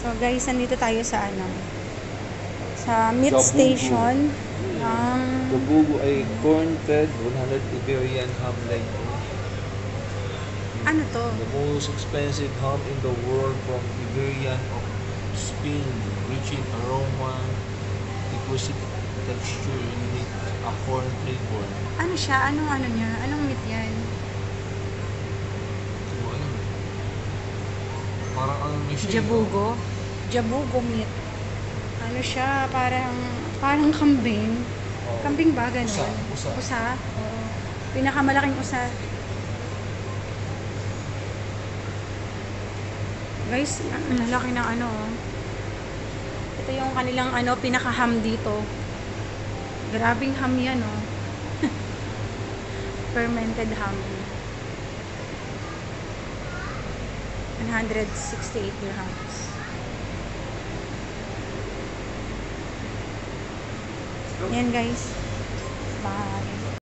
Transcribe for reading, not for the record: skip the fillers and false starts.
So guys, nandito tayo sa sa meat Jabugo. station ng Jabugo ay corn-fed 100 Iberian ham leg. ano to? The most expensive ham in the world from Iberian of Spain, rich in aroma, exquisite texture, unique a corn flavor. Ano siya? Anong niya? Anong meat yan? So, ayun. Parang ano na siya. Jabugo? Jabugo meat. Ano siya? Parang kambing. Oh. Kambing ba? Ganun? Usa. Usa? Oo. Pinakamalaking usa. Guys, ang lalaki ng ano. Ito yung kanilang pinaka-ham dito. Grabing ham yan, oh. Fermented ham. 168 dirhams. Yan guys. Bye.